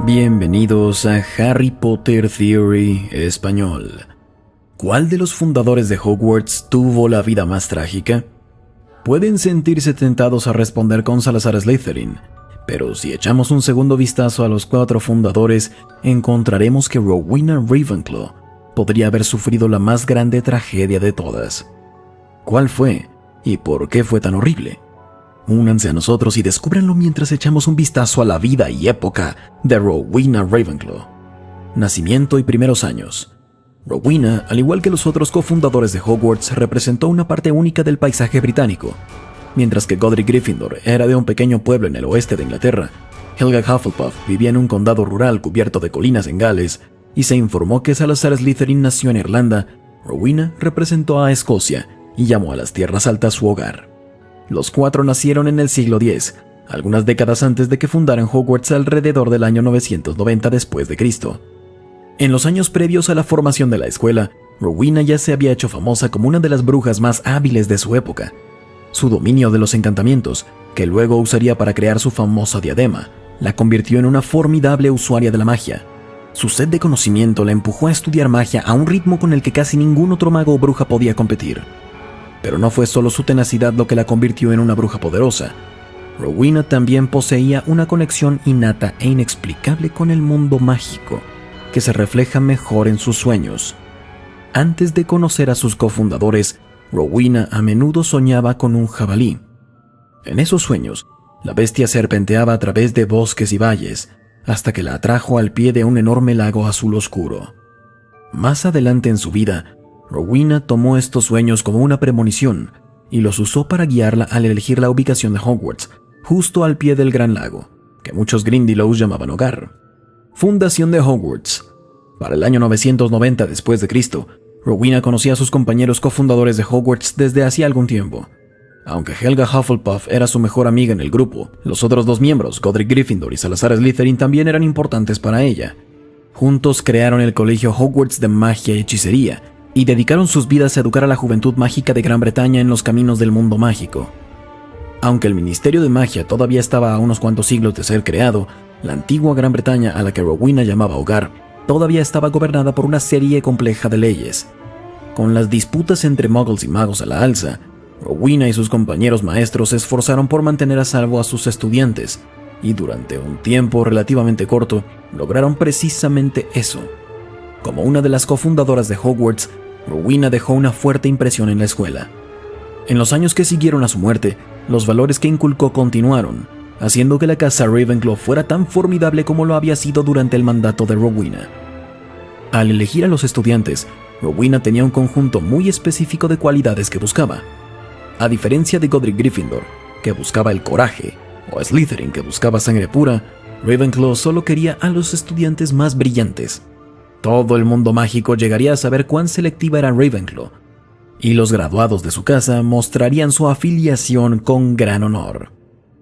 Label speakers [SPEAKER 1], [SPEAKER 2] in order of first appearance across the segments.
[SPEAKER 1] Bienvenidos a Harry Potter Theory Español. ¿Cuál de los fundadores de Hogwarts tuvo la vida más trágica? Pueden sentirse tentados a responder con Salazar Slytherin, pero si echamos un segundo vistazo a los 4 fundadores, encontraremos que Rowena Ravenclaw podría haber sufrido la más grande tragedia de todas. ¿Cuál fue? ¿Y por qué fue tan horrible? Únanse a nosotros y descúbranlo mientras echamos un vistazo a la vida y época de Rowena Ravenclaw. Nacimiento y primeros años. Rowena, al igual que los otros cofundadores de Hogwarts, representó una parte única del paisaje británico. Mientras que Godric Gryffindor era de un pequeño pueblo en el oeste de Inglaterra, Helga Hufflepuff vivía en un condado rural cubierto de colinas en Gales, y se informó que Salazar Slytherin nació en Irlanda. Rowena representó a Escocia y llamó a las tierras altas su hogar. Los 4 nacieron en el siglo X, algunas décadas antes de que fundaran Hogwarts alrededor del año 990 después de Cristo. En los años previos a la formación de la escuela, Rowena ya se había hecho famosa como una de las brujas más hábiles de su época. Su dominio de los encantamientos, que luego usaría para crear su famosa diadema, la convirtió en una formidable usuaria de la magia. Su sed de conocimiento la empujó a estudiar magia a un ritmo con el que casi ningún otro mago o bruja podía competir. Pero no fue solo su tenacidad lo que la convirtió en una bruja poderosa. Rowena también poseía una conexión innata e inexplicable con el mundo mágico, que se refleja mejor en sus sueños. Antes de conocer a sus cofundadores, Rowena a menudo soñaba con un jabalí. En esos sueños, la bestia serpenteaba a través de bosques y valles, hasta que la atrajo al pie de un enorme lago azul oscuro. Más adelante en su vida, Rowena tomó estos sueños como una premonición y los usó para guiarla al elegir la ubicación de Hogwarts, justo al pie del gran lago, que muchos Grindylows llamaban hogar. Fundación de Hogwarts. Para el año 990 después de Cristo, Rowena conocía a sus compañeros cofundadores de Hogwarts desde hacía algún tiempo. Aunque Helga Hufflepuff era su mejor amiga en el grupo, los otros 2 miembros, Godric Gryffindor y Salazar Slytherin, también eran importantes para ella. Juntos crearon el colegio Hogwarts de Magia y Hechicería, y dedicaron sus vidas a educar a la juventud mágica de Gran Bretaña en los caminos del mundo mágico. Aunque el Ministerio de Magia todavía estaba a unos cuantos siglos de ser creado, la antigua Gran Bretaña, a la que Rowena llamaba hogar, todavía estaba gobernada por una serie compleja de leyes. Con las disputas entre muggles y magos a la alza, Rowena y sus compañeros maestros se esforzaron por mantener a salvo a sus estudiantes, y durante un tiempo relativamente corto, lograron precisamente eso. Como una de las cofundadoras de Hogwarts, Rowena dejó una fuerte impresión en la escuela. En los años que siguieron a su muerte, los valores que inculcó continuaron, haciendo que la casa Ravenclaw fuera tan formidable como lo había sido durante el mandato de Rowena. Al elegir a los estudiantes, Rowena tenía un conjunto muy específico de cualidades que buscaba. A diferencia de Godric Gryffindor, que buscaba el coraje, o Slytherin, que buscaba sangre pura, Ravenclaw solo quería a los estudiantes más brillantes. Todo el mundo mágico llegaría a saber cuán selectiva era Ravenclaw, y los graduados de su casa mostrarían su afiliación con gran honor.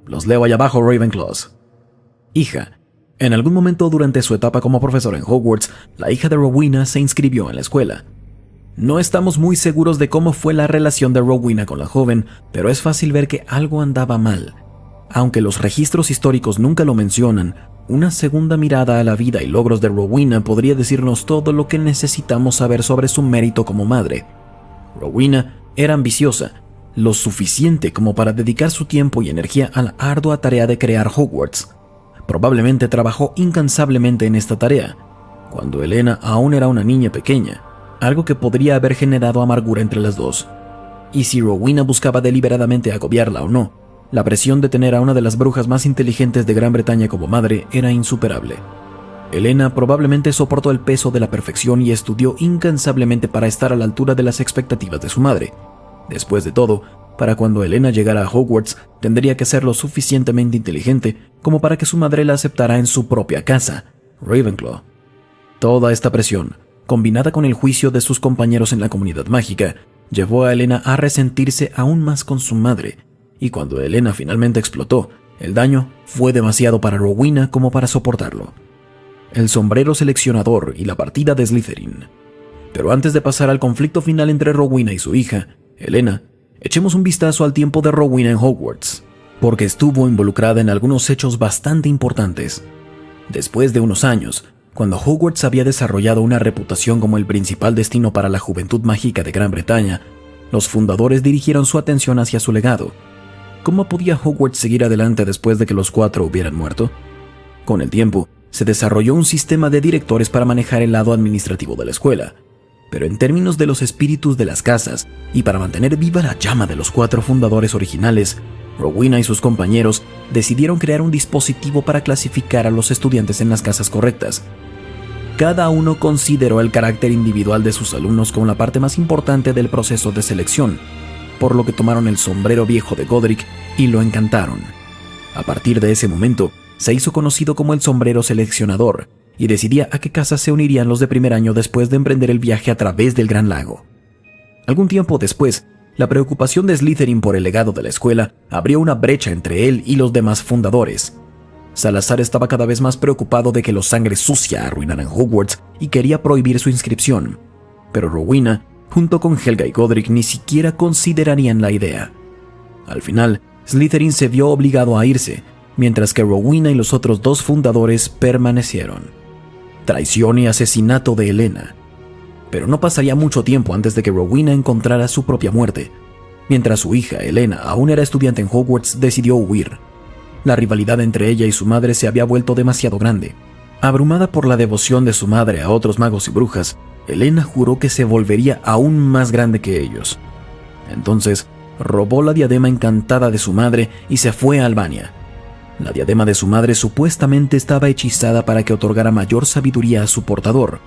[SPEAKER 1] Los leo allá abajo, Ravenclaws. Hija. En algún momento durante su etapa como profesora en Hogwarts, la hija de Rowena se inscribió en la escuela. No estamos muy seguros de cómo fue la relación de Rowena con la joven, pero es fácil ver que algo andaba mal. Aunque los registros históricos nunca lo mencionan, una segunda mirada a la vida y logros de Rowena podría decirnos todo lo que necesitamos saber sobre su mérito como madre. Rowena era ambiciosa, lo suficiente como para dedicar su tiempo y energía a la ardua tarea de crear Hogwarts. Probablemente trabajó incansablemente en esta tarea, cuando Helena aún era una niña pequeña, algo que podría haber generado amargura entre las dos. Y si Rowena buscaba deliberadamente agobiarla o no, la presión de tener a una de las brujas más inteligentes de Gran Bretaña como madre era insuperable. Helena probablemente soportó el peso de la perfección y estudió incansablemente para estar a la altura de las expectativas de su madre. Después de todo, para cuando Helena llegara a Hogwarts, tendría que ser lo suficientemente inteligente como para que su madre la aceptara en su propia casa, Ravenclaw. Toda esta presión, combinada con el juicio de sus compañeros en la comunidad mágica, llevó a Helena a resentirse aún más con su madre, y cuando Helena finalmente explotó, el daño fue demasiado para Rowena como para soportarlo. El sombrero seleccionador y la partida de Slytherin. Pero antes de pasar al conflicto final entre Rowena y su hija, Helena, echemos un vistazo al tiempo de Rowena en Hogwarts, porque estuvo involucrada en algunos hechos bastante importantes. Después de unos años, cuando Hogwarts había desarrollado una reputación como el principal destino para la juventud mágica de Gran Bretaña, los fundadores dirigieron su atención hacia su legado. ¿Cómo podía Hogwarts seguir adelante después de que los 4 hubieran muerto? Con el tiempo, se desarrolló un sistema de directores para manejar el lado administrativo de la escuela, pero en términos de los espíritus de las casas y para mantener viva la llama de los 4 fundadores originales, Rowena y sus compañeros decidieron crear un dispositivo para clasificar a los estudiantes en las casas correctas. Cada uno consideró el carácter individual de sus alumnos como la parte más importante del proceso de selección, por lo que tomaron el sombrero viejo de Godric y lo encantaron. A partir de ese momento, se hizo conocido como el sombrero seleccionador y decidía a qué casas se unirían los de primer año después de emprender el viaje a través del Gran Lago. Algún tiempo después, la preocupación de Slytherin por el legado de la escuela abrió una brecha entre él y los demás fundadores. Salazar estaba cada vez más preocupado de que los sangre sucia arruinaran Hogwarts y quería prohibir su inscripción, pero Rowena, junto con Helga y Godric, ni siquiera considerarían la idea. Al final, Slytherin se vio obligado a irse, mientras que Rowena y los otros 2 fundadores permanecieron. Traición y asesinato de Helena. Pero no pasaría mucho tiempo antes de que Rowena encontrara su propia muerte. Mientras su hija, Helena, aún era estudiante en Hogwarts, decidió huir. La rivalidad entre ella y su madre se había vuelto demasiado grande. Abrumada por la devoción de su madre a otros magos y brujas, Helena juró que se volvería aún más grande que ellos. Entonces, robó la diadema encantada de su madre y se fue a Albania. La diadema de su madre supuestamente estaba hechizada para que otorgara mayor sabiduría a su portador,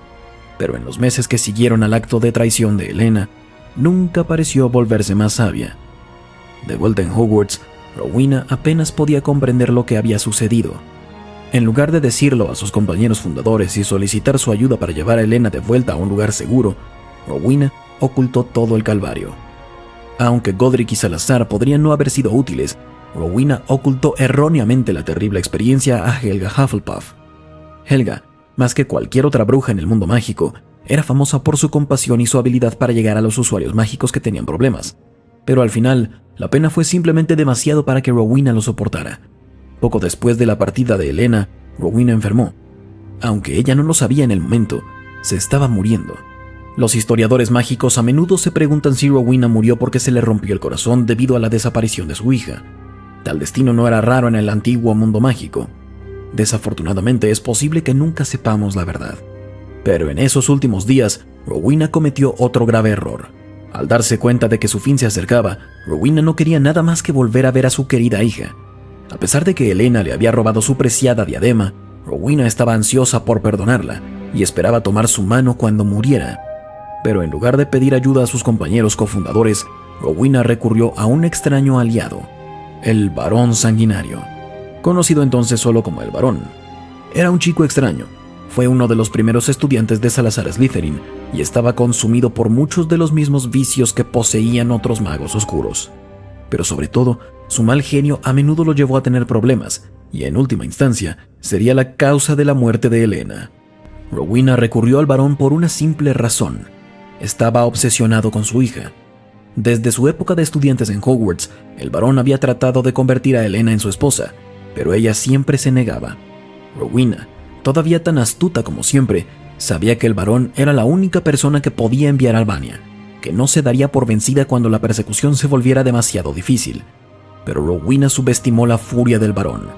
[SPEAKER 1] pero en los meses que siguieron al acto de traición de Helena, nunca pareció volverse más sabia. De vuelta en Hogwarts, Rowena apenas podía comprender lo que había sucedido. En lugar de decirlo a sus compañeros fundadores y solicitar su ayuda para llevar a Helena de vuelta a un lugar seguro, Rowena ocultó todo el calvario. Aunque Godric y Salazar podrían no haber sido útiles, Rowena ocultó erróneamente la terrible experiencia a Helga Hufflepuff. Helga, más que cualquier otra bruja en el mundo mágico, era famosa por su compasión y su habilidad para llegar a los usuarios mágicos que tenían problemas. Pero al final, la pena fue simplemente demasiado para que Rowena lo soportara. Poco después de la partida de Helena, Rowena enfermó. Aunque ella no lo sabía en el momento, se estaba muriendo. Los historiadores mágicos a menudo se preguntan si Rowena murió porque se le rompió el corazón debido a la desaparición de su hija. Tal destino no era raro en el antiguo mundo mágico. Desafortunadamente es posible que nunca sepamos la verdad. Pero en esos últimos días, Rowena cometió otro grave error. Al darse cuenta de que su fin se acercaba, Rowena no quería nada más que volver a ver a su querida hija. A pesar de que Helena le había robado su preciada diadema, Rowena estaba ansiosa por perdonarla y esperaba tomar su mano cuando muriera. Pero en lugar de pedir ayuda a sus compañeros cofundadores, Rowena recurrió a un extraño aliado, el Barón Sanguinario, conocido entonces solo como el Barón. Era un chico extraño. Fue uno de los primeros estudiantes de Salazar Slytherin y estaba consumido por muchos de los mismos vicios que poseían otros magos oscuros. Pero sobre todo, su mal genio a menudo lo llevó a tener problemas y en última instancia sería la causa de la muerte de Helena. Rowena recurrió al Barón por una simple razón. Estaba obsesionado con su hija. Desde su época de estudiantes en Hogwarts, el Barón había tratado de convertir a Helena en su esposa, pero ella siempre se negaba. Rowena, todavía tan astuta como siempre, sabía que el Barón era la única persona que podía enviar a Albania, que no se daría por vencida cuando la persecución se volviera demasiado difícil. Pero Rowena subestimó la furia del Barón.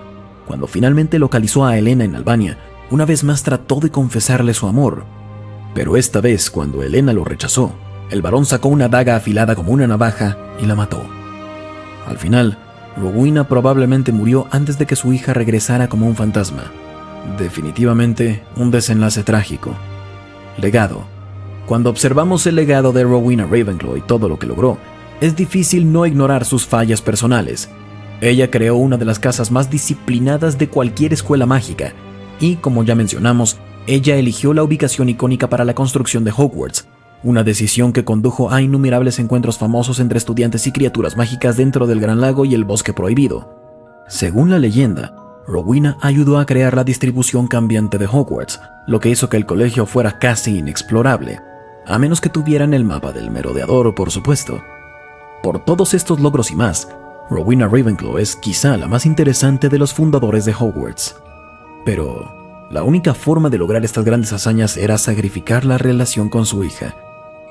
[SPEAKER 1] Cuando finalmente localizó a Helena en Albania, una vez más trató de confesarle su amor. Pero esta vez, cuando Helena lo rechazó, el Barón sacó una daga afilada como una navaja y la mató. Al final, Rowena probablemente murió antes de que su hija regresara como un fantasma. Definitivamente un desenlace trágico. Legado. Cuando observamos el legado de Rowena Ravenclaw y todo lo que logró, es difícil no ignorar sus fallas personales. Ella creó una de las casas más disciplinadas de cualquier escuela mágica, y como ya mencionamos, ella eligió la ubicación icónica para la construcción de Hogwarts, una decisión que condujo a innumerables encuentros famosos entre estudiantes y criaturas mágicas dentro del Gran Lago y el Bosque Prohibido. Según la leyenda, Rowena ayudó a crear la distribución cambiante de Hogwarts, lo que hizo que el colegio fuera casi inexplorable, a menos que tuvieran el mapa del merodeador, por supuesto. Por todos estos logros y más, Rowena Ravenclaw es quizá la más interesante de los fundadores de Hogwarts. Pero, La única forma de lograr estas grandes hazañas era sacrificar la relación con su hija.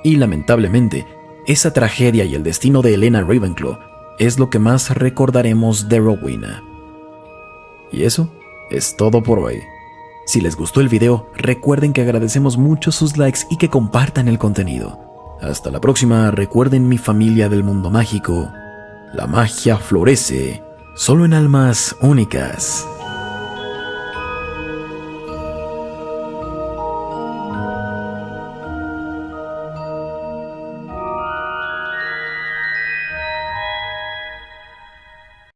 [SPEAKER 1] Y lamentablemente, esa tragedia y el destino de Helena Ravenclaw es lo que más recordaremos de Rowena. Y eso es todo por hoy. Si les gustó el video, recuerden que agradecemos mucho sus likes y que compartan el contenido. Hasta la próxima. Recuerden, mi familia del mundo mágico, la magia florece solo en almas únicas.